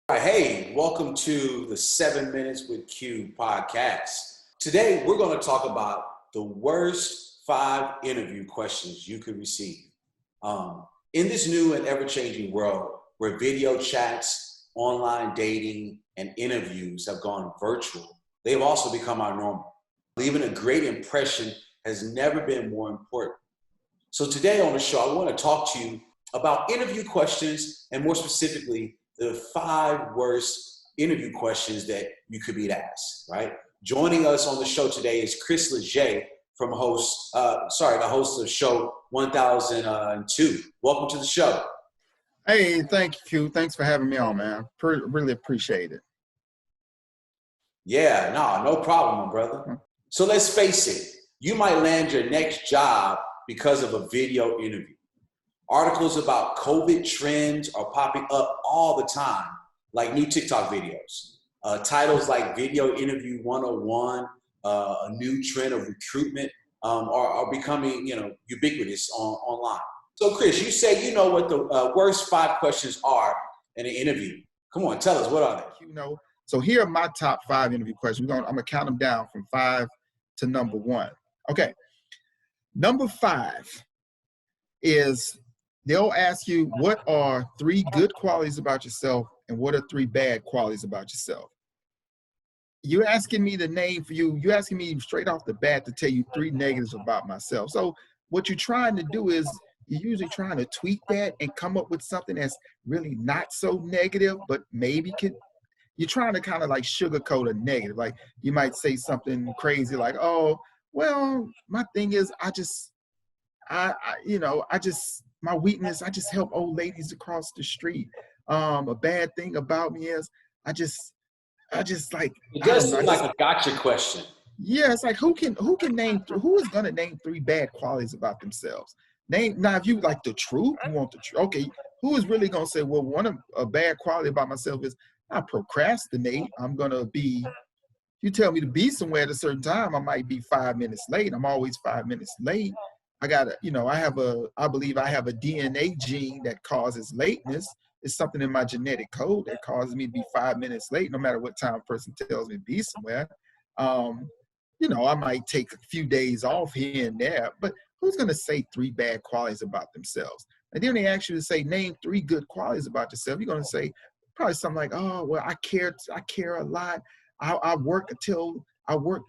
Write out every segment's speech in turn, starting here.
Hey, welcome to the 7 Minutes with Q podcast. Today, we're going to talk about the worst 5 interview questions you could receive. In this new and ever-changing world where video chats, online dating, and interviews have gone virtual, they've also become our normal. Leaving a great impression has never been more important. So today on the show, I want to talk to you about interview questions, and more specifically, the 5 worst interview questions that you could be asked, right? Joining us on the show today is Chris Legier the host of show 1002. Welcome to the show. Hey, thank you, Q. Thanks for having me on, man. Really appreciate it. Yeah, no problem, my brother. So let's face it, you might land your next job because of a video interview. Articles about COVID trends are popping up all the time, like new TikTok videos. Titles like Video Interview 101, a new trend of recruitment are becoming, ubiquitous online. So, Chris, you say you know what the worst 5 questions are in an interview. Come on, tell us, what are they? So here are my top 5 interview questions. I'm gonna count them down from 5 to number 1. Okay, number 5 is, they'll ask you, what are 3 good qualities about yourself and what are 3 bad qualities about yourself? You're asking me to name for you, you're asking me straight off the bat to tell you 3 negatives about myself. So what you're trying to do is, you're usually trying to tweak that and come up with something that's really not so negative, but maybe you're trying to kind of like sugarcoat a negative. Like you might say something crazy like, oh, well, my thing is, my weakness, I just help old ladies across the street. A bad thing about me is I just like, it does seem like a gotcha question. Yeah, it's like who is gonna name 3 bad qualities about themselves? Now, if you like the truth, you want the truth. Okay, who is really gonna say, well, a bad quality about myself is I procrastinate. You tell me to be somewhere at a certain time, I might be 5 minutes late. I'm always 5 minutes late. I believe I have a DNA gene that causes lateness. It's something in my genetic code that causes me to be 5 minutes late, no matter what time a person tells me to be somewhere. I might take a few days off here and there, but who's going to say 3 bad qualities about themselves? And then they ask you to say, name 3 good qualities about yourself. You're going to say probably something like, oh, well, I care a lot. I work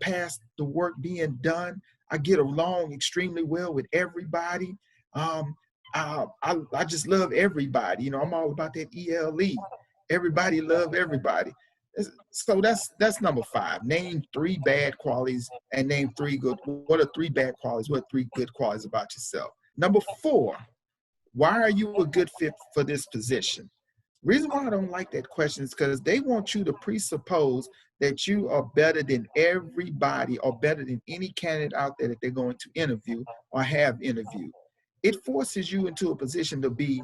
past the work being done. I get along extremely well with everybody. I just love everybody. I'm all about that ELE. Everybody love everybody. So that's number 5. Name 3 bad qualities and name 3 good. What are 3 bad qualities? What are 3 good qualities about yourself? Number 4, why are you a good fit for this position? Reason why I don't like that question is because they want you to presuppose that you are better than everybody or better than any candidate out there that they're going to interview or have interviewed. It forces you into a position to be,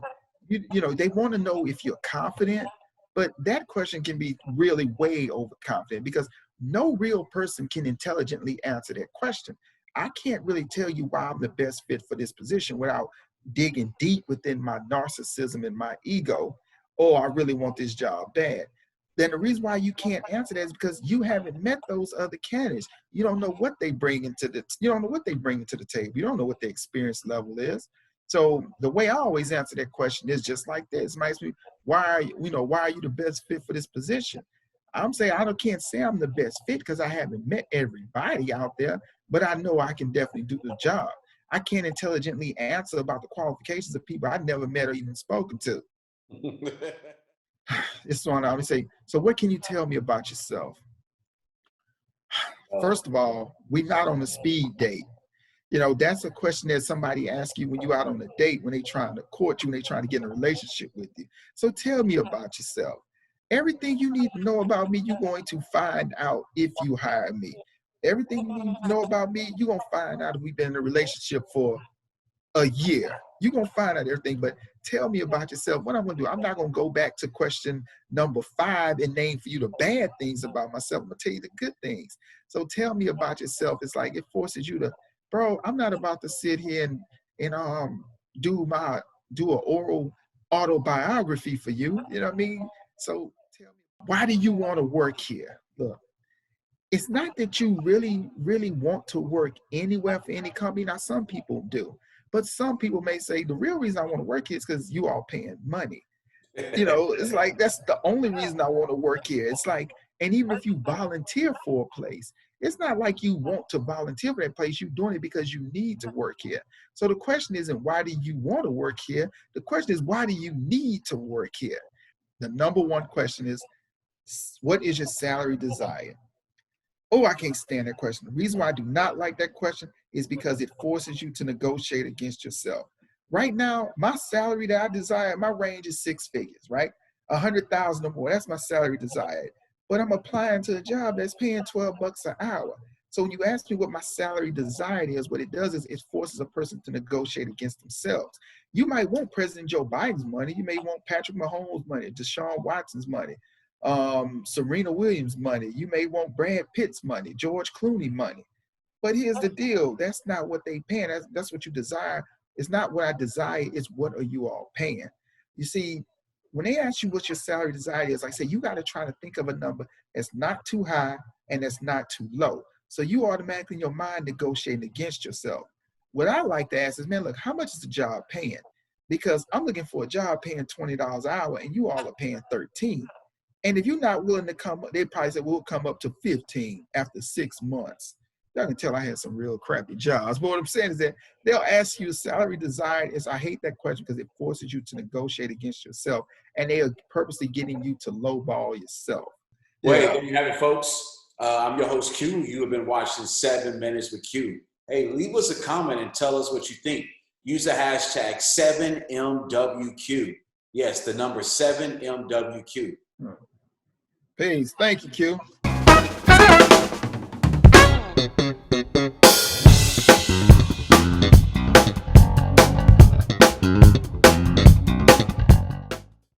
they want to know if you're confident, but that question can be really way overconfident because no real person can intelligently answer that question. I can't really tell you why I'm the best fit for this position without digging deep within my narcissism and my ego. Oh, I really want this job bad. Then the reason why you can't answer that is because you haven't met those other candidates. You don't know what they bring into the table. You don't know what their experience level is. So the way I always answer that question is just like this. Why are you the best fit for this position? I'm saying can't say I'm the best fit because I haven't met everybody out there, but I know I can definitely do the job. I can't intelligently answer about the qualifications of people I never met or even spoken to. It's one I always say, so what can you tell me about yourself? First of all, we're not on a speed date. That's a question that somebody asks you when you're out on a date, when they're trying to court you, when they're trying to get in a relationship with you. So tell me about yourself. Everything you need to know about me, you're going to find out if you hire me. Everything you need to know about me, you're going to find out if we've been in a relationship for a year. You're going to find out everything, but tell me about yourself. What I'm going to do, I'm not going to go back to question number 5 and name for you the bad things about myself. I'm going to tell you the good things. So tell me about yourself. It's like it forces you to, bro, I'm not about to sit here and do an oral autobiography for you. You know what I mean? So tell why do you want to work here? Look, it's not that you really, really want to work anywhere for any company. Now, some people do, but some people may say the real reason I want to work here is because you all paying money. You know, it's like, that's the only reason I want to work here. It's like, and even if you volunteer for a place, it's not like you want to volunteer for that place. You're doing it because you need to work here. So the question isn't why do you want to work here? The question is, why do you need to work here? The number one question is, what is your salary desired? Oh, I can't stand that question. The reason why I do not like that question is because it forces you to negotiate against yourself. Right now, my salary that I desire, my range is 6 figures, right? 100,000 or more. That's my salary desired. But I'm applying to a job that's paying $12 an hour. So when you ask me what my salary desired is, what it does is it forces a person to negotiate against themselves. You might want President Joe Biden's money. You may want Patrick Mahomes' money, Deshaun Watson's money, Serena Williams' money. You may want Brad Pitt's money, George Clooney money. But here's the deal. That's not what they paying. That's what you desire. It's not what I desire. It's what are you all paying? You see, when they ask you what your salary desire is, like I say, you got to try to think of a number that's not too high and that's not too low. So you automatically in your mind negotiating against yourself. What I like to ask is, man, look, how much is the job paying? Because I'm looking for a job paying $20 an hour and you all are paying 13. And if you're not willing to come up, they probably say, we'll come up to 15 after 6 months. Y'all can tell I had some real crappy jobs. But what I'm saying is that they'll ask you salary desired is, I hate that question because it forces you to negotiate against yourself. And they are purposely getting you to lowball yourself. Well, hey, there you have it, folks. I'm your host, Q. You have been watching 7 Minutes with Q. Hey, leave us a comment and tell us what you think. Use the hashtag 7MWQ. Yes, the number 7MWQ. Peace. Thank you, Q.